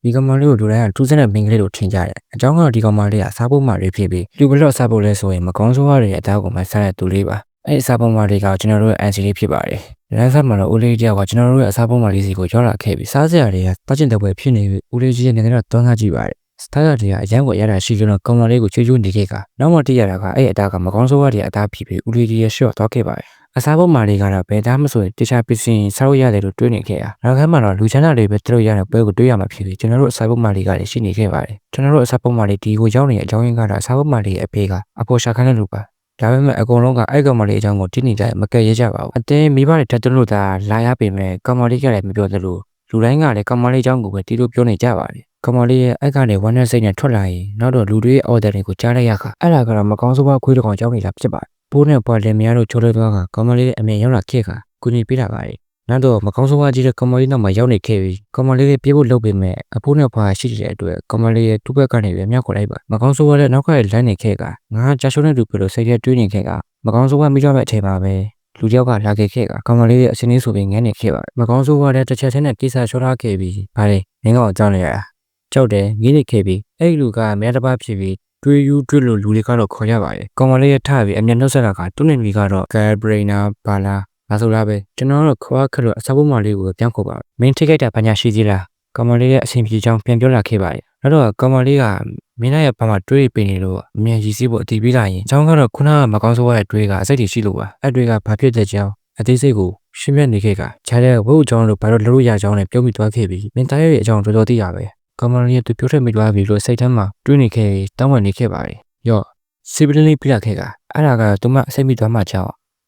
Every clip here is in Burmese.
ဒီကောင်မလေးကိုလူတိုင်းကထူးဆန်းတဲ့မိန်းကလေးလို့ထင်ကြတယ်။အကြောင်းကတော့ဒီကောင်မလေးကစားဖို့မှတွေဖြစ်ပြီးလူဘလော့စားဖို့လဲဆိုရင်မကောင်းဆိုးရတဲ့အသားကိုမှစားတဲ့သူလေးပါ။အဲ့ဒီစားဖို့မှတွေကကျွန်တော်တို့ရဲ့ NC လေးဖြစ်ပါတယ်။လမ်းစားမှာတော့ဦးလေးတယောက်ကကျွန်တော်တို့ရဲ့အစားဖို့မှလေးစီကိုရောက်လာခဲ့ပြီးစားစရာတွေကတကျင်တဲ့ပွဲဖြစ်နေပြီးဦးလေးကြီးရဲ့နေနဲ့တော့တွန်းကားကြည့်ပါတယ်။စတားရတွေကအရန်ကိုရတာရှိကြတော့ကောင်မလေးကိုချွေးချွေးနေခဲ့ကနောက်မှတည့်ရတာကအဲ့အသားကမကောင်းဆိုးရတဲ့အသားဖြစ်ပြီးဦးလေးကြီးရဲ့ရှော့သွားခဲ့ပါတယ်။အစားဖို့မှတွေကတော့ဘယ်သားမဆိုတခြားပစ္စည်းစားလို့ရတယ်လို့တွေးနေခဲ့တာ။နောက်ခါမှတော့လူချမ်းသာတွေပဲတို့ရတဲ့ပွဲကိုတွေးရမှာဖြစ်ပြီးကျွန်တော်တို့အစားဖို့မှတွေကလည်းရှိနေခဲ့ပါတယ်။ကျွန်တော်တို့အစားဖို့မှတွေဒီကိုရောက်နေတဲ့အကြောင်းရင်းကတော့အစားဖို့မှတွေအဖေကအပေါ်ရှာခိုင်းတဲ့လူပါ။ဒါပေမဲ့အကုန်လုံးကအဲ့ကောင်မလေးအကြောင်းကိုတင်းနေကြမကဲရဲကြပါဘူး။အတင်းမိဘတွေတက်လို့သာလာရပေမဲ့ကောင်မလေးကလည်းမပြောသလိုလူတိုင်းကလည်းကောင်မလေးအကြောင်းကိုပဲတီးလို့ပြောနေကြပါတယ်။ကောင်မလေးရဲ့အဲ့ကနေဝမ်းနဲ့စိတ်နဲ့ထွက်လာရင်နောက်တော့လူတွေရဲ့အော်ဒါတွေကိုကြားလိုက်ရခါအဲ့ဒါကတော့မကောင်းဆိုးဘခွေးတကောင်ကြောင်းနေတာဖြစ်ပါတယ်။ပိုးနဲ့ပွားလင်မယားတို့ချိုးလဲသွားကကောင်မလေးရဲ့အမြင်ရောက်လာခဲ့ခါကုညီပေးတာပါလေ။နောက်တော့မကောင်းဆိုးဘကြီးတဲ့ကောင်မလေးနောက်မှာရောက်နေခဲ့ပြီးကောင်မလေးရဲ့ပြေးဖို့လုပ်ပေမဲ့အဖိုးနဲ့ပွားရှိတဲ့အတွက်ကောင်မလေးရဲ့တူးဘက်ကနေပဲမြောက်ခေါ်လိုက်ပါ။မကောင်းဆိုးဘတဲ့နောက်ကလမ်းနေခဲ့ကငါကြာရှုံးတဲ့လူပြလို့စိတ်ထဲတွေးနေခဲ့ကမကောင်းဆိုးဘမိတော့မဲ့အချိန်ပါပဲလူတယောက်ကလာခဲ့ကကောင်မလေးရဲ့အချင်းလေးဆိုပြီးငန်းနေခဲ့ပါမကောင်းဆိုးဘတဲ့တစ်ချက်ချင်းနဲ့ကိစ္စချောထားခဲ့ပြီးဗါလေမင်းကောင်ကြောက်နေရတာကြောက်တယ်ငင်းနေခဲ့ပြီးအဲ့လူကမဲတစ်ပါးဖြစ်ပြီးတွေးယူတွေးလို့လူတွေကတော့ခေါ်ရပါတယ်ကောင်မလေးရဲ့ထပြီးအမျက်နှုတ်ဆက်တာကတွန်းနေပြီကတော့ Gal Brainer ဘာလားငါဆိုလားပဲကျွန်တော်တို့ခွာခလို့အစားဖို့မလေးကိုပြန်ခေါ်ပါမင်းထိခိုက်တာဘာညာရှိသေးလားကောင်မလေးရဲ့အရှင်ပြေချောင်းပြန်ပြောလာခဲ့ပါတယ်နောက်တော့ကောင်မလေးကမင်းရဲ့ဘာမှတွေးပေးနေလို့အမြင်ရည်စည်းဖို့အတီးပေးလာရင်အကြောင်းကတော့ခုနကမကောင်းဆိုးရတဲ့တွေးကအစိတ်တွေရှိလို့ပါအဲ့တွေကဘာဖြစ်တဲ့ကြောင်းအသေးစိတ်ကိုရှင်းပြနေခဲ့ကခြားတဲ့ဝုတ်အကြောင်းလို့ဘာလို့လို့ရကြောင်းနဲ့ပြုံးမိသွားခဲ့ပြီးမင်းသားရဲ့အကြောင်းတော်တော်သိရပဲကောင်မလေးကသူပြောထက်မိသွားပြီလို့စိတ်ထဲမှာတွေးနေခဲ့တောင်းပန်နေခဲ့ပါတယ်ရော့စီပလင်းလေးပြလာခဲ့ကအဲ့ဒါကသူမအစိတ်မိသွားမှကြောင်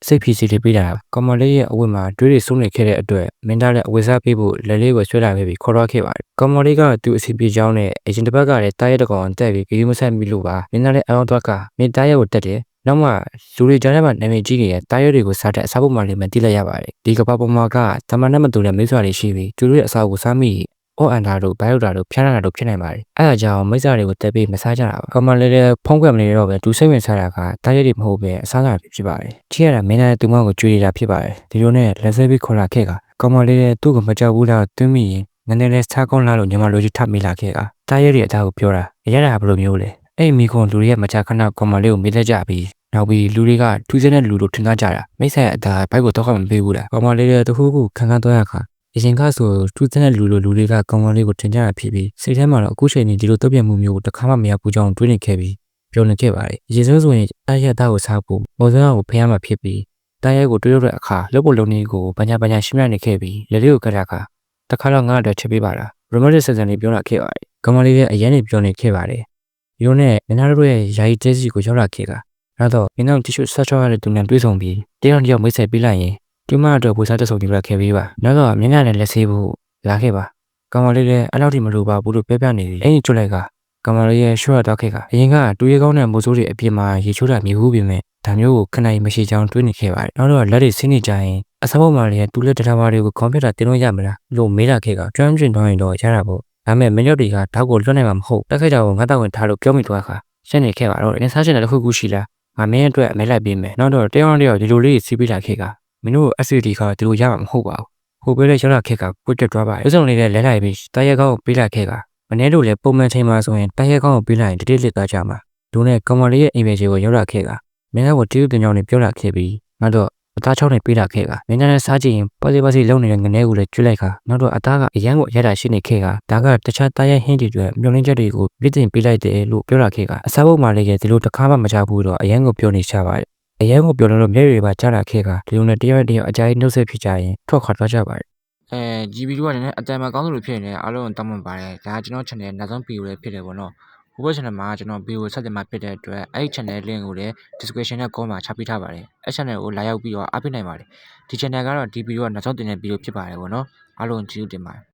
းစိတ်ဖြီစီလေးပေးတာကောင်မလေးရဲ့အဝတ်မှာတွေးတွေစိုးနေခဲ့တဲ့အတွက်မင်းသားလည်းအဝတ်စားပေးဖို့လက်လေးကိုဆွဲလာခဲ့ပြီးခေါ်တော့ခဲ့ပါတယ်ကောင်မလေးကသူ့အစီပြေချောင်းနဲ့အရင်တစ်ပတ်ကလည်းတားရဲတကောင်တက်ပြီးဂီးမဆက်မိလို့ပါမင်းသားလည်းအအောင်တော့ကမင်းတားရဲကိုတက်တယ်နောက်မှလူတွေကြားထဲမှာနာမည်ကြီးနေတဲ့တားရဲတွေကိုစားတဲ့အစားဖို့မှလည်းမသိလိုက်ရပါတယ်ဒီကပပေါ်မှာကတမန်နဲ့မတူတဲ့မိတ်ဆွေတွေရှိပြီးသူတို့ရဲ့အစားကိုစားမိအော်အန်တာတို့ဘိုင်ယိုတာတို့ဖျားနာတာတို့ဖြစ်နိုင်ပါတယ်အဲဒါကြောင့်မိတ်ဆွေတွေကိုတက်ပြီးမစားကြတာပါကောင်မလေးလည်းဖုံးကွက်မနေတော့ပဲသူစိတ်ဝင်စားတာကတားရဲတွေမဟုတ်ပဲအစားအစာတွေဖြစ်ပါတယ်ချစ်ရတာမင်းသားရဲ့သူမကိုကြွေးရတာဖြစ်ပါတယ်ဒီလိုနဲ့လက်ဆွဲပြီးခေါ်လာခဲ့ကကောင်မလေးလည်းသူ့ကိုမကြောက်ဘူးလားတွင်းမိရင်နည်းနည်းလေးစားကောင်းလာလို့ညီမလိုကြီးထပ်မိလာခဲ့ကတားရဲတွေအသားကိုပြောတာရတာဘယ်လိုမျိုးလဲအဲ့မိခွန်လူတွေရဲ့မချခဏကောင်မလေးကိုမေးလက်ကြပြီးနောက်ပြီးလူတွေကထူးဆန်းတဲ့လူတို့ထင်ကားကြတာမိတ်ဆက်အသားဘိုက်ကိုတော့မပေးဘူးလားကောင်မလေးလည်းတခုခုခံခံသွားရခါအရင်ကဆိုထူးဆန်းတဲ့လူတွေကကောင်မလေးကိုထင်ကြတာဖြစ်ပြီးစိတ်ထဲမှာတော့အခုချိန်นี้ဒီလိုတုံ့ပြန်မှုမျိုးကိုတစ်ခါမှမရဘူးကြောင်းတွေးနေခဲ့ပြီးပြောနေခဲ့ပါတယ်အရင်ဆုံးဆိုရင်တားရဲသားကိုစားဖို့မော်စန်းကိုဖျားမှဖြစ်ပြီးတားရဲကိုတွေးရတဲ့အခါလုပ်ဖို့လုံးနေကိုပညာရှင်းပြနေခဲ့ပြီးလက်လေးကိုကတ်တာခါတခါတော့ငါ့အတွက်ချက်ပေးပါလားရိုမန်တစ်ဆက်ဆန်လေးပြောလာခဲ့ပါတယ်ကောင်မလေးရဲ့အရင်နေပြောနေခဲ့ပါတယ်ဒီလိုနဲ့မင်းသားတို့ရဲ့ယာယီတဲစီကိုရောက်လာခဲ့ကနောက်တော့မင်းတို့တီရှူဆက်ချောရတဲ့သူနဲ့တွေ့ဆုံပြီးတယောက်မိတ်ဆက်ပေးလိုက်ရင်ဒီမှတော့ဘူစားတက်ဆုံပြခဲ့ပြီးပါနောက်တော့မြင်းမြနဲ့လက်ဆေးဖို့လာခဲ့ပါကောင်မလေးလည်းအဲ့လောက်ထိမလိုပါဘူးလို့ပြောပြနေတယ်အဲ့ဒီကျွတ်လိုက်ကကောင်မလေးရဲ့ရှော့ရတော့ခဲ့ကအရင်ကတူရဲကောင်းတဲ့မိုးစိုးတွေအပြင်မှာရေချိုးတာမြည်ဘူးပြင်မဲ့ဒါမျိုးကိုခဏကြီးမရှိချောင်းတွေးနေခဲ့ပါတယ်နောက်တော့လက်တွေဆင်းနေကြရင်အစားပေါ်မှာလည်းတူလက်ဒတာဘာတွေကိုကွန်ပျူတာတင်လို့ရမလားလို့မေးလာခဲ့ကကျွမ်းကျင်သွားရင်တော့ရတာပေါ့ဒါပေမဲ့မင်းတို့တွေကဓာတ်ကိုလွတ်နိုင်မှာမဟုတ်တက်ခဲ့ကြကိုငါတော့ဝင်ထားလို့ပြောမိသွားခါရှင်းနေခဲ့ပါတော့အင်းစားရှင်တဲ့တစ်ခုခုရှိလားငါမင်းအတွက်အမဲလိုက်ပေးမယ်နောက်တော့တယောက်ဒီလိုလေးစီးပေးလာခဲ့ကမင်းတို့ SCD ကဒီလိုရမှာမဟုတ်ပါဘူးဟိုပေးတဲ့ရောက်လာခဲ့ကပွတ်တက်သွားပါတယ်ဥဆောင်လေးလည်းလဲလိုက်ပြီးတားရဲကောင်းကိုပေးလိုက်ခဲ့ကမနေ့တို့လည်းပုံမှန်ချိန်မှာဆိုရင်တားရဲကောင်းကိုပေးလိုက်ရင်တတိလစ်သွားကြမှာဒုနဲ့ကောင်မလေးရဲ့အိမ်ပဲကြီးကိုရောက်လာခဲ့ကမင်းကတီးတင်ကြောင်နေပြောလာခဲ့ပြီးနောက်တော့အသားချောင်းနဲ့ပေးလာခဲ့ကမင်းနဲ့စားကြည့်ရင်ပါစီလုံနေတဲ့ငနေကိုလည်းကျွလိုက်ခါနောက်တော့အသားကအရန်ကိုရတာရှိနေခဲ့ကဒါကတခြားတားရဲဟင်းတွေအတွက်မျောလင်းချက်တွေကိုပြစ်တင်ပေးလိုက်တယ်လို့ပြောလာခဲ့ကအစားဖို့မှလည်းဒီလိုတစ်ခါမှမချဘူးတော့အရန်ကိုပြောနေချပါတယ်အရန်ကိုပြောလို့မျက်ရည်ပါကြားလာခဲ့ကဒီလိုနဲ့တယောက်အကြိုက်နှုတ်ဆက်ဖြစ်ကြရင်ထွက်ခွာသွားကြပါတယ်GB တို့ကလည်းအတန်မကောင်းသလိုဖြစ်နေတယ်အားလုံးတောင်းပန်ပါတယ်ဒါကကျွန်တော် channel နောက်ဆုံး video လေးဖြစ်တယ်ပေါ့နော်ဟိုဘက် channel မှာကျွန်တော် video ဆက်တင်မှာဖြစ်တဲ့အတွက်အဲ့ channel link ကိုလည်း description နဲ့ comment မှာချပေးထားပါတယ်အဲ့ channel ကိုလာရောက်ပြီးတော့အားပေးနိုင်ပါတယ်ဒီ channel ကတော့ဒီ video ကနောက်ဆုံးတင်တဲ့ video ဖြစ်ပါတယ်ပေါ့နော်အားလုံးကျေးဇူးတင်ပါတယ်